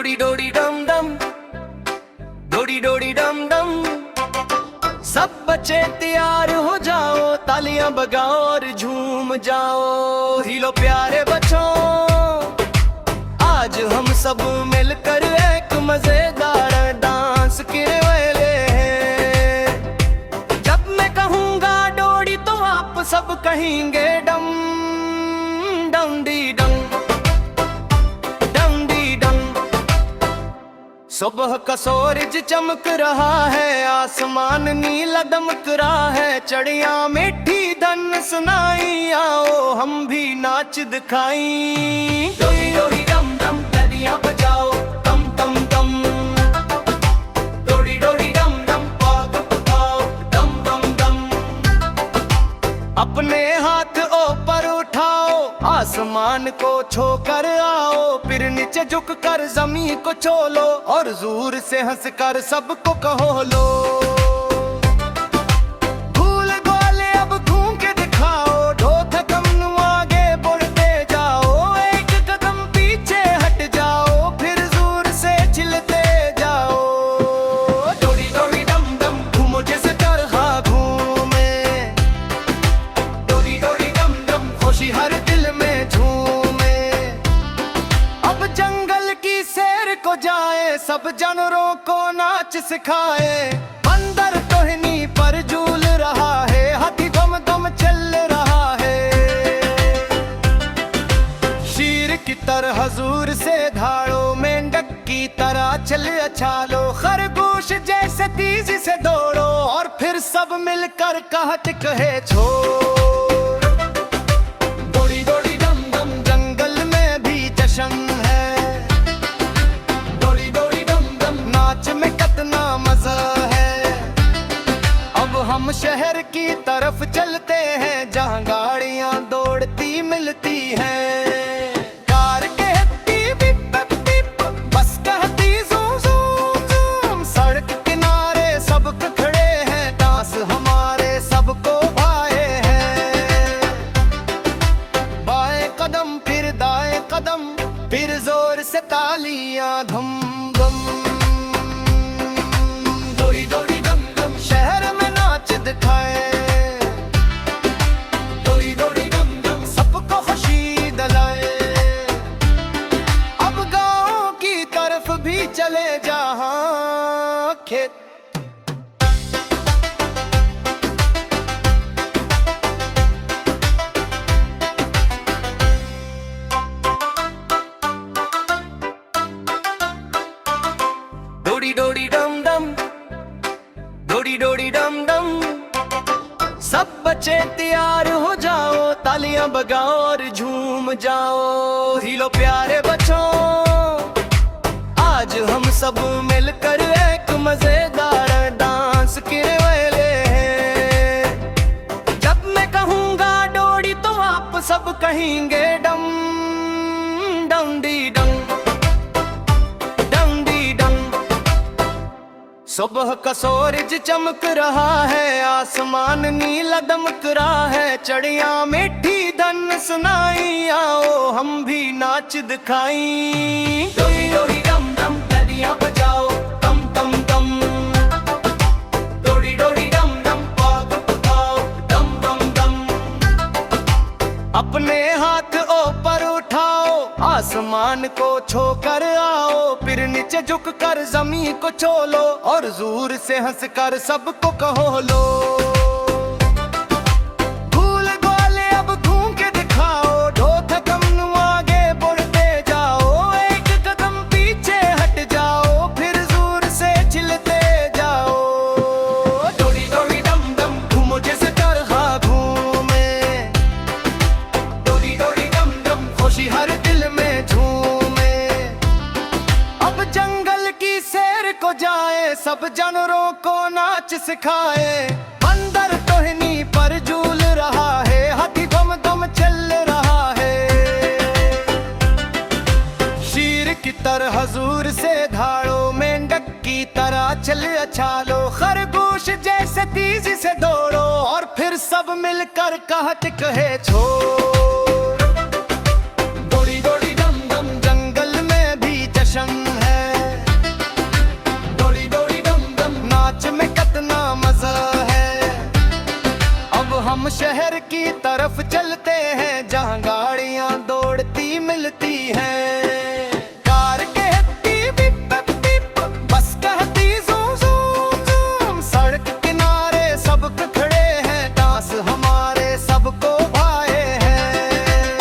डोडी डोडी डम डम, डोडी डोडी डम डम। सब बच्चे तैयार हो जाओ, तालियां बजाओ और झूम जाओ। हिलो प्यारे बच्चों, आज हम सब मिलकर एक मजेदार डांस करने वाले हैं। जब मैं कहूँगा डोडी तो आप सब कहेंगे डम डम डी डम, डम डी डम। सुबह का सूरज चमक रहा है, आसमान नीला दमक रहा है। चिड़िया मीठी धन सुनाई, आओ हम भी नाच दिखाई। डोडी डोडी डम डम, तालियां बजाओ तम तम तम। डोडी डोडी डम डम, पाग पकाओ दम दम दम। अपने हाथ ऊपर उठाओ, आसमान को छूकर आओ। फिर नीचे झुक कर जमीन को छोलो, और जोर से हंस कर सबको कहो लो। भूल गोले अब घूम के दिखाओ, ढोथ कम आगे बढ़ते जाओ। एक कदम पीछे हट जाओ, फिर जोर से चिल्लाते जाओ। डोडी डोडी डम डम, घूमो जैसे तरहा घूमे। डोडी डोडी डम डम, खुशी हर दिल में झूमे। अब जंगल की सैर को जाए, सब जानवरों को नाच सिखाए। बंदर टहनी पर झूल रहा है, हाथी दम दम चल रहा है। शेर की तरह हजूर से धाड़ो, मेंढक की तरह चल अछालो। खरगोश जैसे तेजी से दौड़ो, और फिर सब मिलकर कहत कहे छोड़। डोडी डोडी डम डम, जंगल में भी जश्न है। डोडी डोडी डम डम, नाच में कितना मजा है। अब हम शहर की तरफ चलते हैं, जहाँ गाड़ियाँ दौड़ती मिलती हैं। कार कहती बिप बिप बिप, बस कहती ज़ूम ज़ूम ज़ूम। सड़क किनारे सब खड़े हैं, डांस हमारे सबको भाए हैं। बाएं कदम फिर दाएं कदम, फिर जोर से तालियां धम धम। डोडी डोडी डम डम, शहर में नाच दिखाए। डोडी डोडी डम डम, सबको खुशी दिलाए। अब गाँव की तरफ भी चले जहाँ खेत। डोडी डोडी डम डम, डोडी डोडी डम डम। सब बच्चे तैयार हो जाओ, तालियां बजाओ और झूम जाओ। हिलो प्यारे बच्चों, आज हम सब मिलकर एक मजेदार डांस करने वाले हैं। जब मैं कहूँगा डोडी तो आप सब कहेंगे डम डम डी डम, डम डी डम। सुबह का सूरज चमक रहा है, आसमान नीला दमक रहा है। चिड़िया मीठी धन सुनाई, आओ हम भी नाच दिखाई। डोडी डोडी डम डम, तालियां बजाओ तम तम तम। डोडी डोडी डम डम, पाग पकाओ दम दम दम। अपने हाथ ऊपर उठाओ, आसमान को छूकर आओ। फिर नीचे झुक कर जमीन को छोलो, और जोर से हंस कर सबको कहो लो। भूल गोले अब घूम के दिखाओ, ढोथ कम आगे बढ़ते जाओ। एक कदम पीछे हट जाओ, फिर जोर से चिल्लाते जाओ। डोडी डोडी डम डम, घूमो जैसे तरहा घूमे। डोडी डोडी डम डम, खुशी हर दिल में झूमे। अब जंगल की सैर को जाए, सब जानवरों को नाच सिखाए। बंदर टहनी पर झूल रहा है, हाथी दम दम चल रहा है। शेर की तरह हजूर से धाड़ो, मेंढक की तरह चल अछालो। खरगोश जैसे तेजी से दौड़ो, और फिर सब मिलकर कहत कहे छोड़। डोडी डोडी डम डम, जंगल में भी जश्न है। हम शहर की तरफ चलते हैं, जहाँ गाड़ियाँ दौड़ती मिलती हैं। कार कहती बीप बीप, बस कहती ज़ूम ज़ूम ज़ूम। सड़क किनारे सब खड़े हैं, डांस हमारे सबको भाए हैं।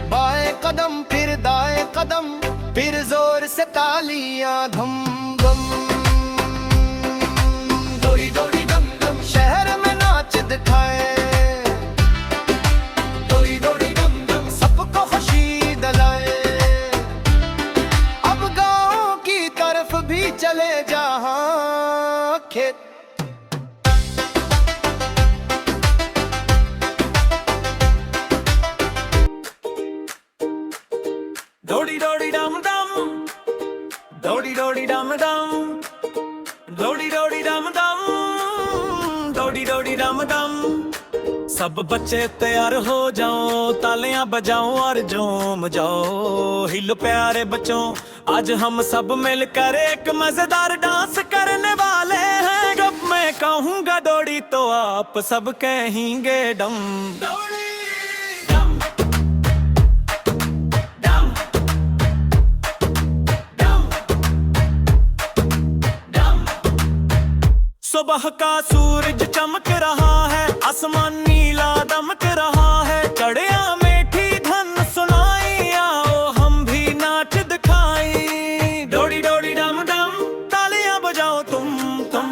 बाएं कदम फिर दाएं कदम, फिर जोर से तालियां धम धम। डोरी डोरी डम डम, शहर में नाच दिखाए। डोरी डोरी डम डम, सबको खुशी दिलाए। अब गाँव की तरफ भी चले जहाँ खेत। डोडी डोडी डम डम, डोडी डोडी डम डम, डोडी डोडी डम डम, डोडी डोडी डम डम। सब बच्चे तैयार हो जाओ, तालियां बजाओ और झूम जाओ। हिलो प्यारे बच्चों, आज हम सब मिलकर एक मजेदार डांस करने वाले हैं। जब मैं कहूँगा डोडी तो आप सब कहेंगे डम। सुबह का सूरज चमक रहा है, आसमान नीला दमक रहा है। चढ़िया मीठी धन सुनाई, आओ हम भी नाच दिखाई। डोडी डोडी डम डम, तालियां बजाओ तुम तुम।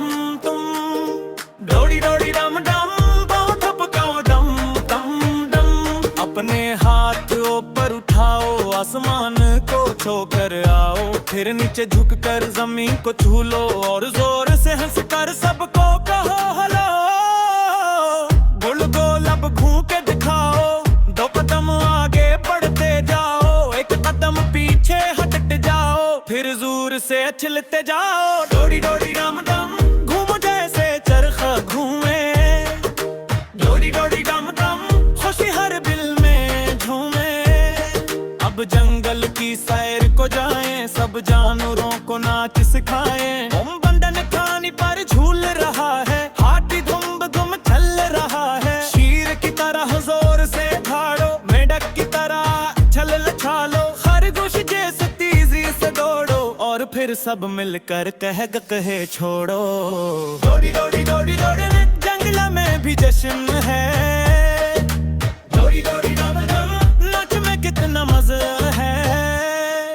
डोडी डोडी डम डम, बहुत थपकाओ दम दम दम। अपने हाथ ऊपर उठाओ, आसमान को छूकर आओ। फिर नीचे झुककर जमीन को छू लो, और जोर से हंसकर सबको कहो हेलो। गोल गोल अब घूम के दिखाओ, दो कदम आगे बढ़ते जाओ, एक कदम पीछे हटते जाओ। फिर जोर से छिलते जाओ। डोडी डोडी डम डम, घूमो जैसे चरखा घूमे। डोडी डोडी डम डम, खुशी हर दिल में झूमे। अब जंगल की सैर को जाएं, सब जानवरों को नाच सिखाएं। बंदन खानी पर झूल रहा है, हाथी धुम धुम चल रहा है। शेर की तरह जोर से भाड़ो, मेढक की तरह छल लछालो। खरगोश जैसे तेजी से दौड़ो, और फिर सब मिलकर कहे छोड़ो। डोडी डोडी डोडी डोडी, जंगल में भी जश्न है। डोडी डोडी डोडी डोडी, नाच में कितना मजा है।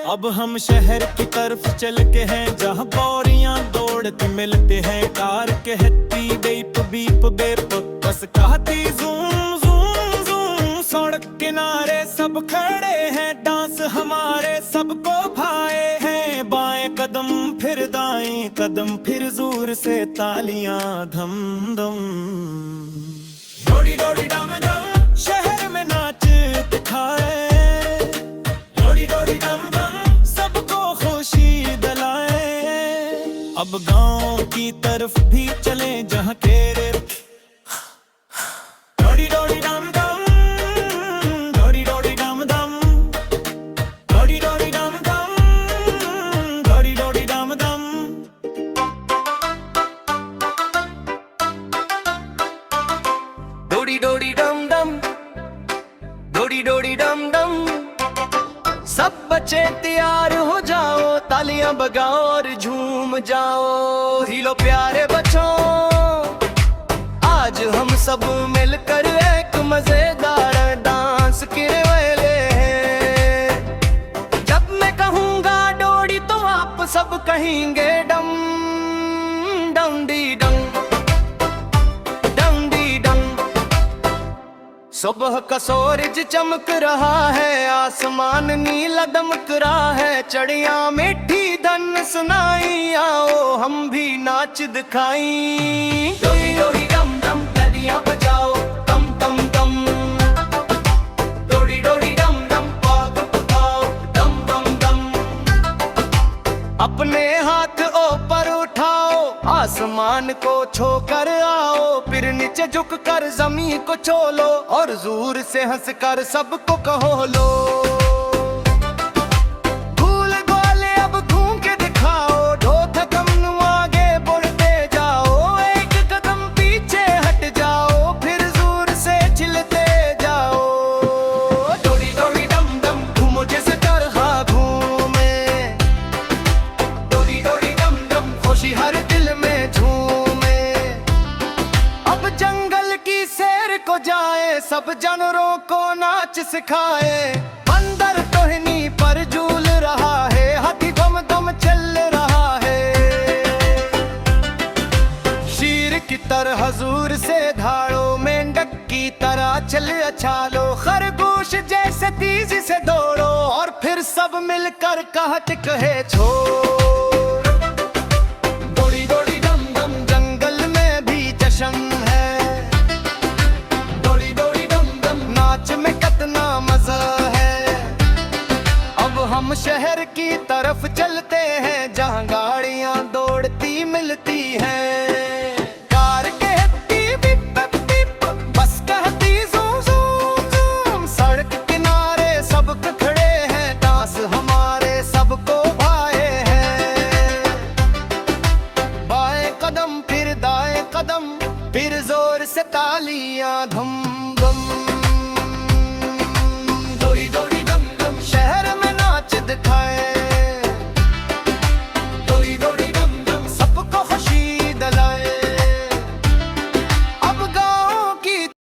अब हम शहर की तरफ चल के हैं, जहाँ बोरियां दौड़ती मिलते हैं। कार कहती बीप बीप बेप, बस कहती ज़ूम ज़ूम ज़ूम। सड़क किनारे सब खड़े हैं, डांस हमारे सबको भाए हैं। बाएं कदम फिर दाएं कदम, फिर जोर से तालियां धम धम। डोडी डोडी डम डम, शहर में नाच दिखाए। डोडी डोडी डम डम, सबको खुशी दिलाए। अब गांव की तरफ भी चले, जहाँ केरे। डोडी डोडी डम डम, डोडी डोडी डम डम, डोडी डोडी डम डम, डोडी डोडी डम डम। डोडी डोडी डम डम, डोडी डोडी डम डम। सब बच्चे तैयार हो जाओ, तालियां बजाओ और झूम जाओ। हिलो प्यारे बच्चों, आज हम सब मिलकर एक मजेदार डांस करने वाले हैं। जब मैं कहूँगा डोडी तो आप सब कहेंगे डम डम डी डम डम डी डम। सुबह का सूरज चमक रहा है, आसमान नीला दमक रहा है। चड़िया मीठी धन सुनाई, आओ हम भी नाच दिखाई। डोरी डोरी डम डम, तालियां बजाओ तम तम तम। डोरी डोरी डम डम, पाग पकाओ दम दम दम। अपने हाथ ऊपर उठाओ, आसमान को छूकर आओ। फिर नीचे झुककर जमीन को छोलो, और जोर से हंसकर सबको कहो लो। भूल गोले अब घूम के दिखाओ, दो कदम आगे बढ़ते जाओ, एक कदम पीछे हट जाओ। हुनरों को नाच सिखाए। अंदर टोहनी पर झूल रहा है, हाथी दम दम चल रहा है। शीर की तरह हजूर से धाड़ो, मेंढक की तरह चल अछालो। खरगोश जैसे तेजी से दौड़ो, और फिर सब मिलकर कहत कहे छोड़। दौड़ी दौड़ी दम दम, जंगल में भी जश्न है। दौड़ी दौड़ी दम दम, नाच में कितना मजा है। अब हम शहर की तरफ चलते हैं, जहाँ गाड़ियाँ दौड़ती मिलती हैं। कार कहती बिप बिप बिप, बस कहती ज़ूम ज़ूम ज़ूम। सड़क किनारे सब खड़े हैं, डांस हमारे सबको भाए हैं। बाएं कदम फिर दाएं कदम, फिर जोर से तालियां धूम